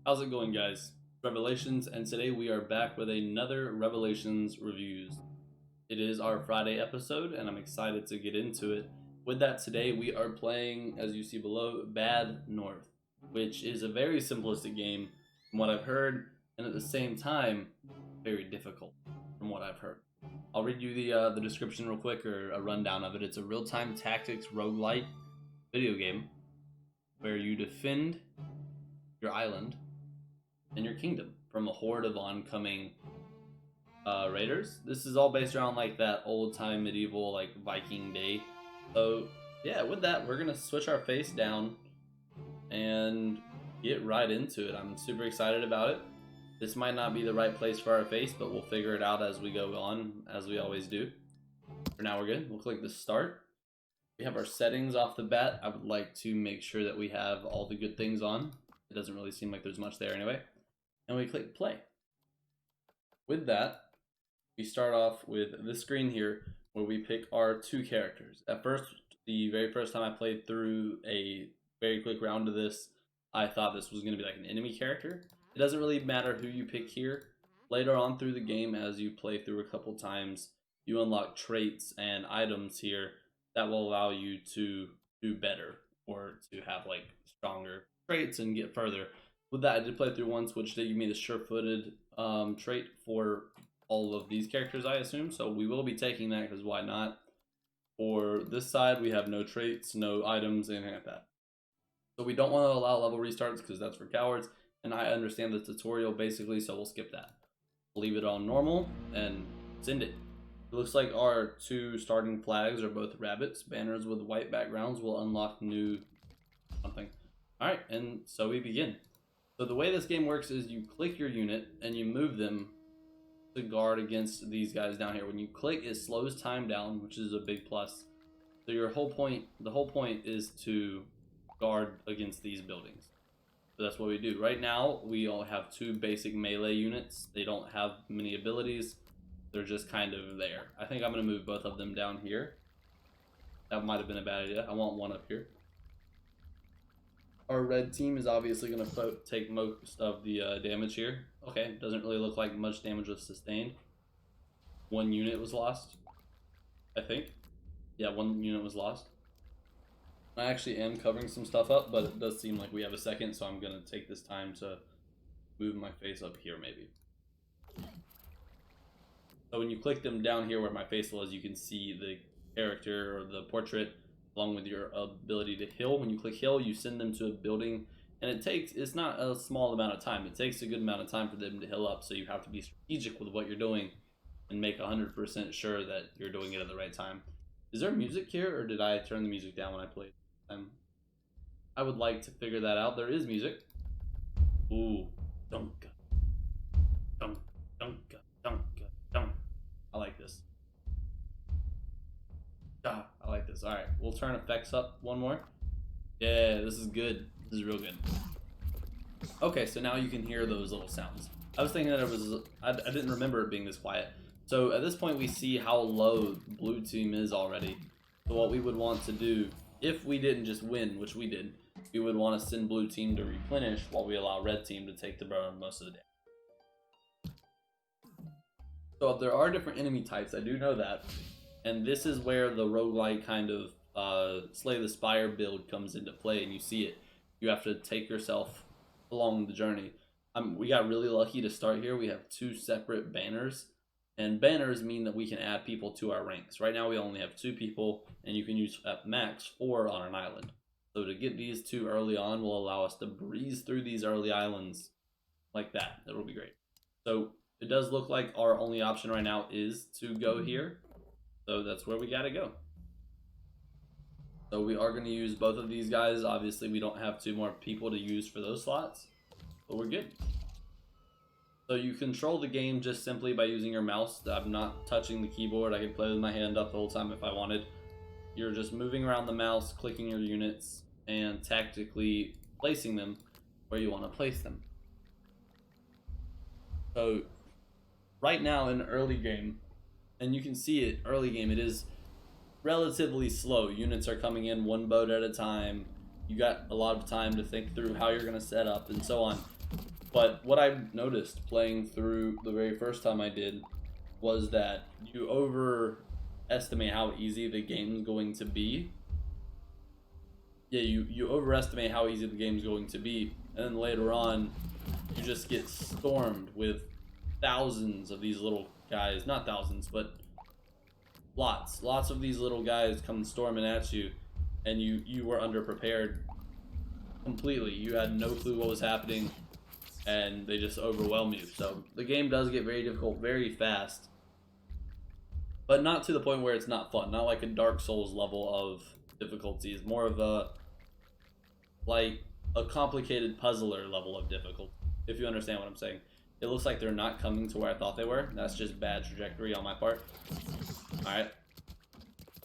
How's it going, guys? Revelations, and today we are back with another Revelations reviews. It is our Friday episode, and I'm excited to get into it. With that, today we are playing, as you see below, Bad North, which is a very simplistic game from what I've heard, and at the same time, very difficult from what I've heard. I'll read you the description real quick, or a rundown of it. It's a real-time tactics roguelite video game where you defend your island in your kingdom from a horde of oncoming raiders. This is all based around like that old time medieval like Viking day. So yeah, with that, we're gonna switch our face down and get right into it. I'm super excited about it. This might not be the right place for our face, but we'll figure it out as we go on, as we always do. For now, we're good. We'll click the start. We have our settings off the bat. I would like to make sure that we have all the good things on. It doesn't really seem like there's much there anyway. And we click play. With that, we start off with this screen here where we pick our two characters. At first, the very first time I played through a very quick round of this, I thought this was going to be like an enemy character. It doesn't really matter who you pick here. Later on through the game, as you play through a couple times, you unlock traits and items here that will allow you to do better or to have like stronger traits and get further. With that, I did play through once, which did give me the sure-footed trait for all of these characters, I assume. So we will be taking that because why not? For this side, we have no traits, no items, anything like that. So we don't want to allow level restarts because that's for cowards. And I understand the tutorial basically, so we'll skip that. We'll leave it on normal and send it. It looks like our two starting flags are both rabbits. Banners with white backgrounds will unlock new something. Alright, and so we begin. So the way this game works is you click your unit and you move them to guard against these guys down here. When you click, it slows time down, which is a big plus. So the whole point is to guard against these buildings. So that's what we do. Right now, we all have two basic melee units. They don't have many abilities. They're just kind of there. I think I'm going to move both of them down here. That might have been a bad idea. I want one up here. Our red team is obviously going to take most of the damage here. Okay, doesn't really look like much damage was sustained. One unit was lost, I think. Yeah, one unit was lost. I actually am covering some stuff up, but it does seem like we have a second, so I'm going to take this time to move my face up here maybe. So when you click them down here where my face was, you can see the character or the portrait along with your ability to heal. When you click heal, you send them to a building, and it's not a small amount of time. It takes a good amount of time for them to heal up, so you have to be strategic with what you're doing and make 100% sure that you're doing it at the right time. Is there music here, or did I turn the music down when I played? I would like to figure that out. There is music. Ooh, dunk, dunk, dunk, dunk, dunk. I like this. Ah, I like this. Alright, we'll turn effects up one more. Yeah, this is good. This is real good. Okay, so now you can hear those little sounds. I was thinking that it was... I didn't remember it being this quiet. So at this point we see how low blue team is already. So what we would want to do, if we didn't just win, which we did, we would want to send blue team to replenish while we allow red team to take the burn most of the day. So there are different enemy types, I do know that. And this is where the roguelite kind of Slay the Spire build comes into play, and you see it. You have to take yourself along the journey. We got really lucky to start here. We have two separate banners, and banners mean that we can add people to our ranks. Right now we only have 2 people, and you can use at max 4 on an island. So to get these 2 early on will allow us to breeze through these early islands like that. That'll be great. So it does look like our only option right now is to go here. So that's where we gotta go. So we are gonna use both of these guys. Obviously we don't have 2 more people to use for those slots, but we're good. So you control the game just simply by using your mouse. I'm not touching the keyboard. I can play with my hand up the whole time if I wanted. You're just moving around the mouse, clicking your units, and tactically placing them where you want to place them. So right now in early game, and you can see it early game, it is relatively slow. Units are coming in 1 boat at a time. You got a lot of time to think through how you're going to set up and so on. But what I noticed playing through the very first time I did was that you overestimate how easy the game's going to be. Yeah, you overestimate how easy the game's going to be, and then later on, you just get stormed with thousands of these little guys. Not thousands, but lots of these little guys come storming at you, and you were underprepared completely. You had no clue what was happening, and they just overwhelm you. So the game does get very difficult very fast, but not to the point where it's not fun. Not like a Dark Souls level of difficulty. It's more of a like a complicated puzzler level of difficulty, if you understand what I'm saying. It looks like they're not coming to where I thought they were. That's just bad trajectory on my part. Alright.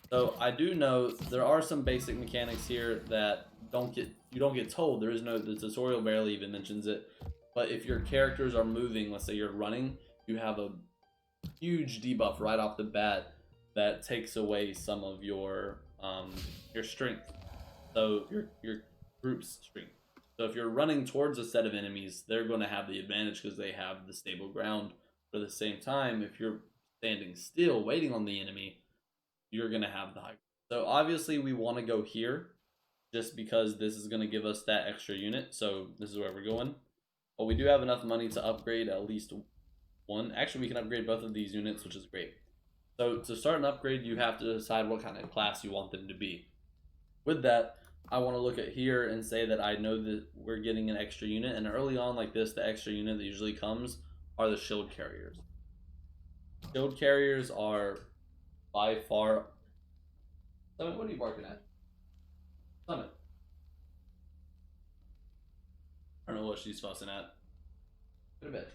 So I do know there are some basic mechanics here that you don't get told. There is no, the tutorial barely even mentions it. But if your characters are moving, let's say you're running, you have a huge debuff right off the bat that takes away some of your strength. So your group's strength. So if you're running towards a set of enemies, they're going to have the advantage because they have the stable ground. But at the same time, if you're standing still waiting on the enemy, you're going to have the high. So obviously we want to go here just because this is going to give us that extra unit. So this is where we're going. But we do have enough money to upgrade at least one. Actually, we can upgrade both of these units, which is great. So to start an upgrade, you have to decide what kind of class you want them to be. With that, I want to look at here and say that I know that we're getting an extra unit, and early on like this, the extra unit that usually comes are the shield carriers. Shield carriers are by far... Summit, what are you barking at? Summit. I don't know what she's fussing at. Go to bed.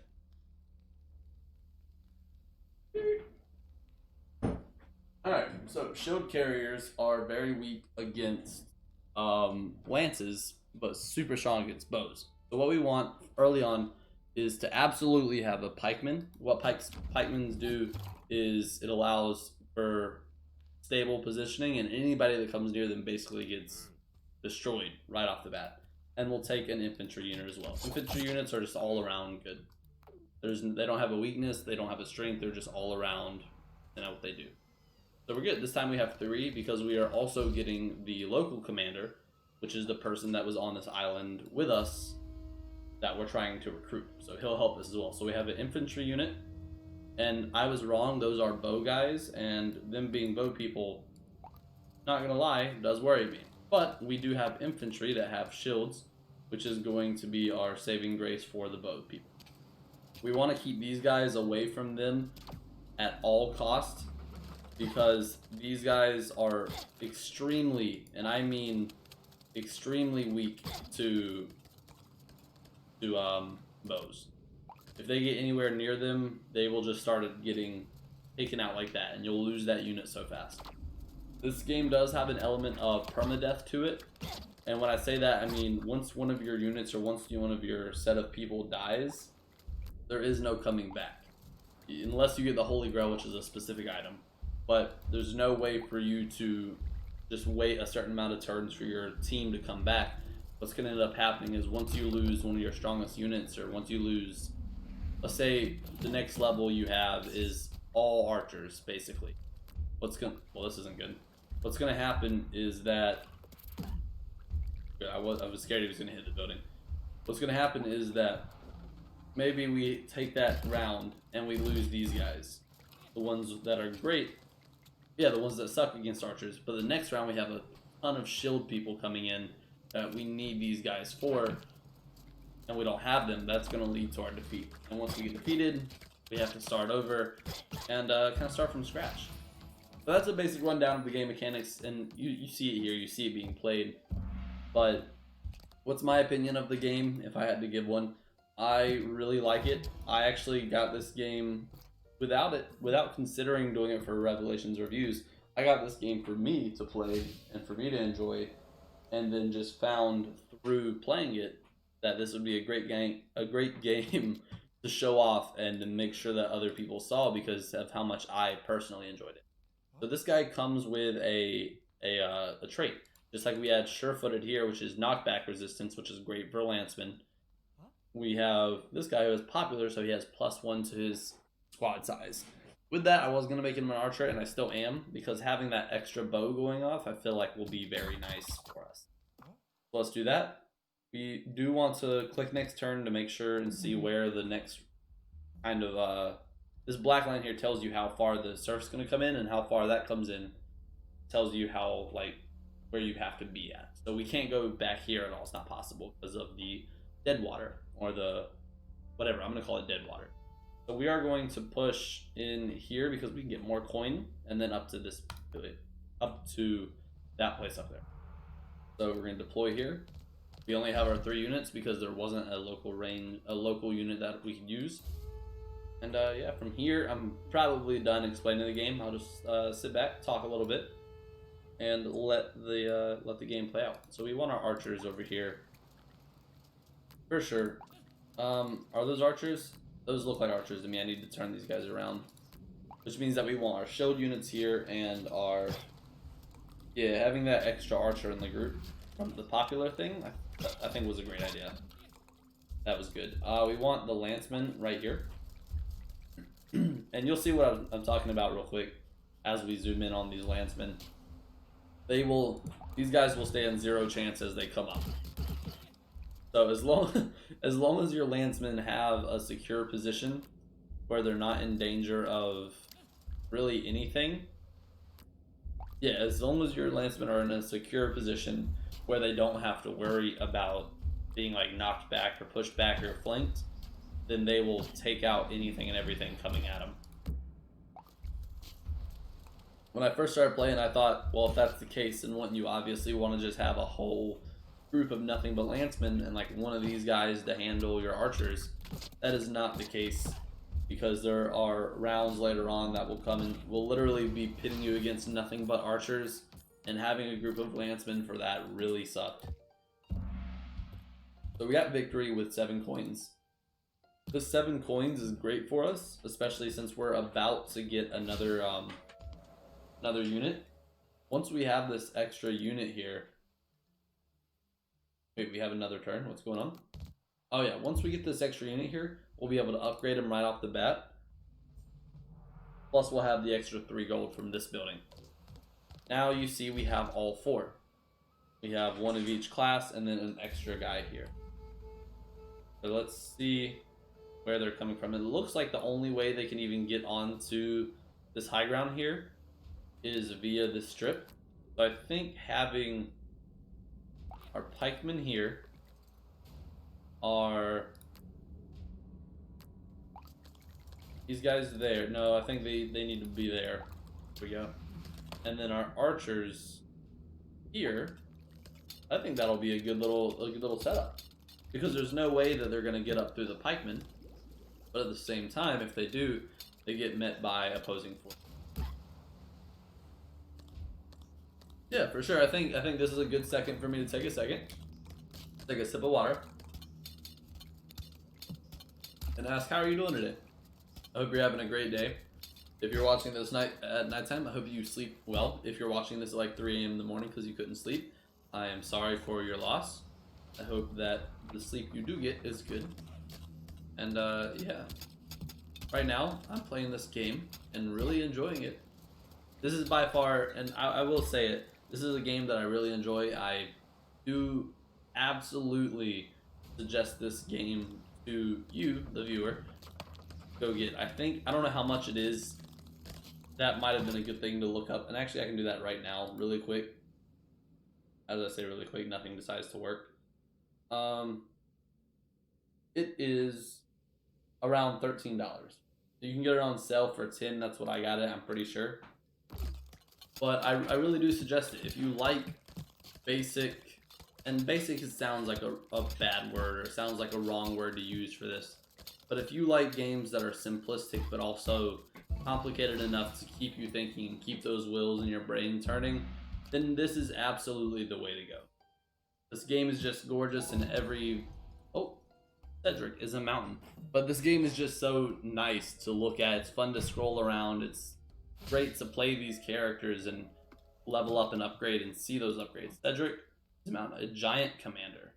Alright, so shield carriers are very weak against lances, but super strong against bows. So what we want early on is to absolutely have a pikeman. What pikemans do is it allows for stable positioning, and anybody that comes near them basically gets destroyed right off the bat. And we'll take an infantry unit as well. Infantry units are just all around good. They don't have a weakness, they don't have a strength, they're just all around and know what they do. So we're good. This time we have 3 because we are also getting the local commander, which is the person that was on this island with us that we're trying to recruit. So he'll help us as well. So we have an infantry unit, and I was wrong. Those are bow guys, and them being bow people, not gonna lie, does worry me. But we do have infantry that have shields, which is going to be our saving grace for the bow people. We want to keep these guys away from them at all costs, because these guys are extremely, and I mean extremely weak to bows. If they get anywhere near them, they will just start getting taken out like that, and you'll lose that unit so fast. This game does have an element of permadeath to it, and when I say that, I mean once one of your units or once one of your set of people dies, there is no coming back. Unless you get the Holy Grail, which is a specific item. But there's no way for you to just wait a certain amount of turns for your team to come back. What's going to end up happening is once you lose one of your strongest units, or once you lose, let's say the next level you have is all archers, basically. Well, this isn't good. What's going to happen is that, I was scared he was going to hit the building. What's going to happen is that maybe we take that round and we lose these guys. The ones that are great, yeah, the ones that suck against archers. But the next round we have a ton of shield people coming in that we need these guys for, and we don't have them. That's going to lead to our defeat. And once we get defeated, we have to start over and kind of start from scratch. So that's a basic rundown of the game mechanics, and you see it here, you see it being played. But what's my opinion of the game, if I had to give one? I really like it. I actually got this game without considering doing it for Revelations reviews. I got this game for me to play and for me to enjoy, and then just found through playing it that this would be a great game to show off and to make sure that other people saw because of how much I personally enjoyed it. So this guy comes with a trait, just like we had sure-footed here, which is knockback resistance, which is great for lancemen. we have this guy who is popular, so he has +1 to his squad size. With that, I was going to make him an archer, and I still am, because having that extra bow going off, I feel like will be very nice for us. So let's do that. We do want to click next turn to make sure and see where the next kind of, this black line here tells you how far the surf's going to come in, and how far that comes in tells you how, like, where you have to be at. So we can't go back here at all. It's not possible because of the dead water, or the, whatever, I'm going to call it dead water. So we are going to push in here because we can get more coin, and then up to this, up to that place up there. So we're going to deploy here. We only have our 3 units because there wasn't a local unit that we could use. And yeah, from here, I'm probably done explaining the game. I'll just sit back, talk a little bit, and let the game play out. So we want our archers over here for sure. Are those archers? Those look like archers to me. I need to turn these guys around, which means that we want our shield units here and our, yeah, having that extra archer in the group from the popular thing, I think was a great idea. That was good. We want the lancemen right here. And you'll see what I'm talking about real quick as we zoom in on these lancemen. These guys will stay on 0 chance as they come up. So as long as your lancemen have a secure position where they're not in danger of really anything, yeah, as long as your lancemen are in a secure position where they don't have to worry about being like knocked back or pushed back or flanked, then they will take out anything and everything coming at them. When I first started playing, I thought, well, if that's the case, then wouldn't you obviously want to just have a whole group of nothing but lancemen and like one of these guys to handle your archers? That is not the case, because there are rounds later on that will come and will literally be pitting you against nothing but archers, and having a group of lancemen for that really sucked. So we got victory with 7 coins. The 7 coins is great for us, especially since we're about to get another unit. Once we have this extra unit here, wait, we have another turn. What's going on? Oh yeah, once we get this extra unit here, we'll be able to upgrade them right off the bat. Plus we'll have the extra 3 gold from this building. Now you see we have all 4. We have 1 of each class and then an extra guy here. So let's see where they're coming from. It looks like the only way they can even get onto this high ground here is via this strip. So I think having our pikemen here, are these guys there? No, I think they need to be there. There we go. And then our archers here, I think that'll be a good little setup, because there's no way that they're going to get up through the pikemen, but at the same time, if they do, they get met by opposing forces. Yeah, for sure. I think this is a good second for me to take a second, take a sip of water, and ask, how are you doing today? I hope you're having a great day. If you're watching this at nighttime, I hope you sleep well. If you're watching this at like 3 a.m. in the morning because you couldn't sleep, I am sorry for your loss. I hope that the sleep you do get is good. And yeah, right now I'm playing this game and really enjoying it. This is by far, and I will say it, this is a game that I really enjoy. I do absolutely suggest this game to you, the viewer. Go get. I don't know how much it is. That might have been a good thing to look up, and actually I can do that right now really quick. As I say really quick, nothing decides to work. It is around $13. You can get it on sale for $10. That's what I got it, I'm pretty sure. But I really do suggest it if you like basic, and basic it sounds like a bad word, or sounds like a wrong word to use for this. But if you like games that are simplistic but also complicated enough to keep you thinking and keep those wheels in your brain turning, then this is absolutely the way to go. This game is just gorgeous in every... Oh, Cedric is a mountain. But this game is just so nice to look at. It's fun to scroll around. It's great to play these characters and level up and upgrade and see those upgrades. Cedric is a mountain, a giant commander.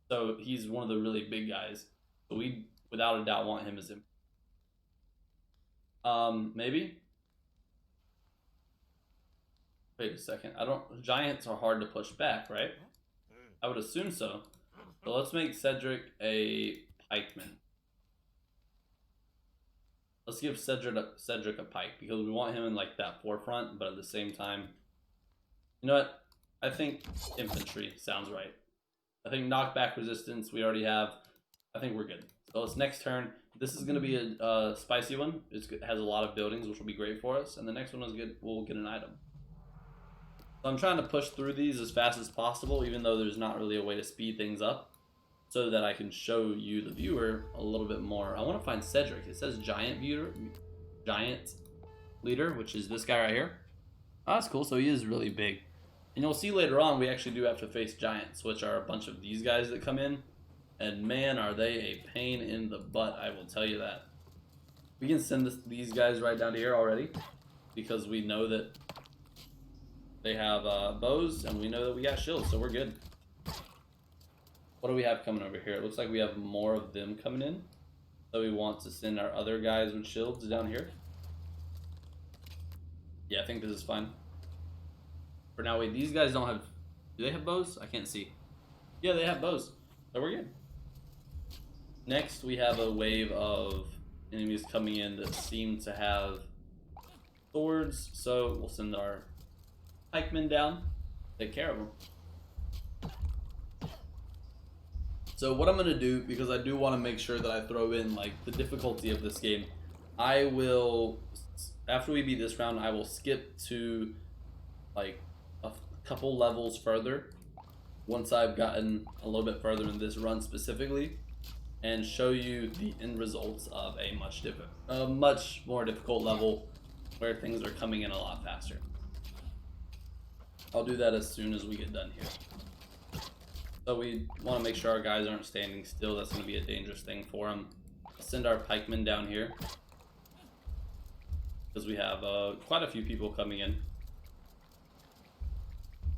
So he's one of the really big guys. So we, without a doubt, want him as him. Maybe. Wait a second. I don't. Giants are hard to push back, right? I would assume so. So let's make Cedric a pikeman. Let's give Cedric a pike because we want him in like that forefront, but at the same time, you know what? I think infantry sounds right. I think knockback resistance we already have. I think we're good. So it's next turn. This is going to be a spicy one. It has a lot of buildings, which will be great for us. And the next one is good. We'll get an item. So I'm trying to push through these as fast as possible, even though there's not really a way to speed things up, so that I can show you, the viewer, a little bit more. I want to find Cedric. It says giant leader, which is this guy right here. Oh, that's cool. So he is really big. And you'll see later on, we actually do have to face giants, which are a bunch of these guys that come in. And man, are they a pain in the butt, I will tell you that. We can send these guys right down to here already, because we know that they have bows, and we know that we got shields, so we're good. What do we have coming over here? It looks like we have more of them coming in. So we want to send our other guys with shields down here. Yeah, I think this is fine. For now, wait, these guys don't have... Do they have bows? I can't see. Yeah, they have bows. So we're good. Next, we have a wave of enemies coming in that seem to have swords. So we'll send our pikemen down. Take care of them. So what I'm going to do, because I do want to make sure that I throw in like the difficulty of this game, I will, after we beat this round, I will skip to like a couple levels further once I've gotten a little bit further in this run specifically, and show you the end results of a much more difficult level where things are coming in a lot faster. I'll do that as soon as we get done here. So we want to make sure our guys aren't standing still. That's going to be a dangerous thing for them. Let's send our pikemen down here, because we have quite a few people coming in.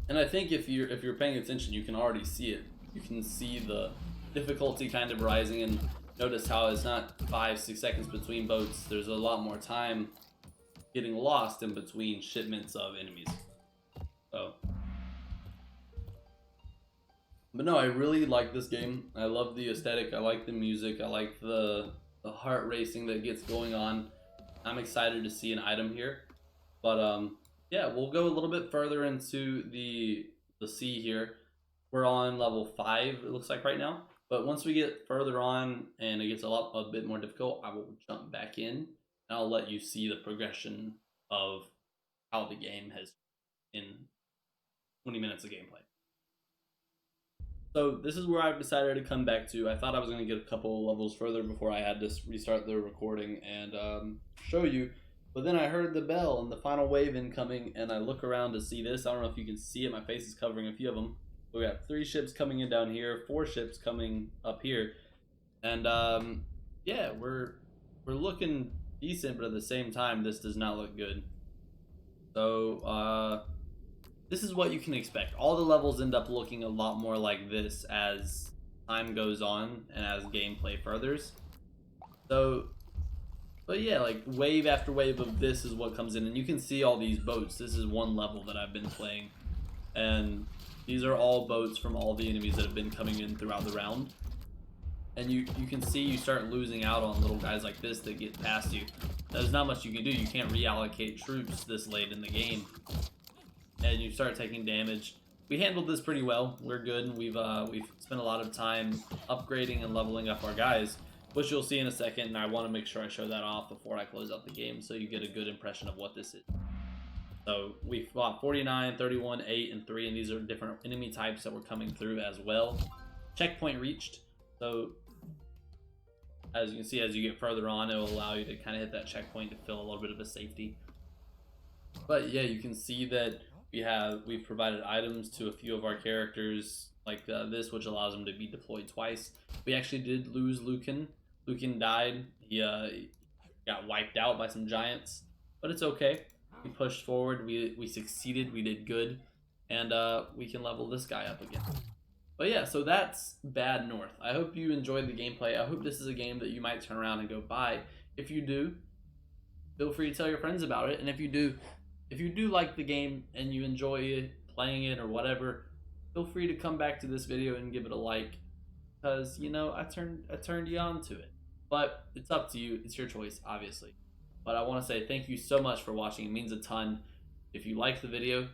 And I think if you're paying attention, you can already see it. You can see the difficulty kind of rising, and notice how it's not 5-6 seconds between boats. There's a lot more time getting lost in between shipments of enemies. So, but no, I really like this game. I love the aesthetic. I like the music. I like the heart racing that gets going on. I'm excited to see an item here. But yeah, we'll go a little bit further into the sea here. We're on level 5, it looks like right now. But once we get further on and it gets a bit more difficult, I will jump back in and I'll let you see the progression of how the game has in 20 minutes of gameplay. So this is where I've decided to come back to. I thought I was going to get a couple levels further before I had to restart the recording and show you. But then I heard the bell and the final wave incoming, and I look around to see this. I don't know if you can see it. My face is covering a few of them. We got 3 ships coming in down here, 4 ships coming up here. And yeah, we're looking decent, but at the same time, this does not look good. So this is what you can expect. All the levels end up looking a lot more like this as time goes on and as gameplay furthers. So, but yeah, like wave after wave of this is what comes in, and you can see all these boats. This is one level that I've been playing, and these are all boats from all the enemies that have been coming in throughout the round. And you can see you start losing out on little guys like this that get past you. There's not much you can do. You can't reallocate troops this late in the game, and you start taking damage. We handled this pretty well. We're good, and we've spent a lot of time upgrading and leveling up our guys, which you'll see in a second, and I want to make sure I show that off before I close out the game so you get a good impression of what this is. So we fought 49, 31, 8, and 3, and these are different enemy types that were coming through as well. Checkpoint reached. So as you can see, as you get further on, it will allow you to kind of hit that checkpoint to feel a little bit of a safety. But yeah, you can see that we've provided items to a few of our characters like this, which allows them to be deployed twice. We actually did lose Lucan. Lucan died. He got wiped out by some giants, but it's okay. We pushed forward. We succeeded. We did good, and we can level this guy up again. But yeah, so that's Bad North. I hope you enjoyed the gameplay. I hope this is a game that you might turn around and go buy. If you do, feel free to tell your friends about it. And if you do like the game and you enjoy it, playing it or whatever, feel free to come back to this video and give it a like, because you know I turned you on to it. But it's up to you. It's your choice, obviously. But I want to say thank you so much for watching. It means a ton. If you like the video,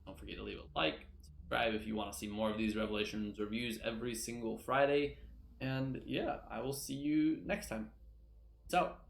don't forget to leave a like, subscribe if you want to see more of these Revelations reviews every single Friday. And yeah, I will see you next time. Peace out.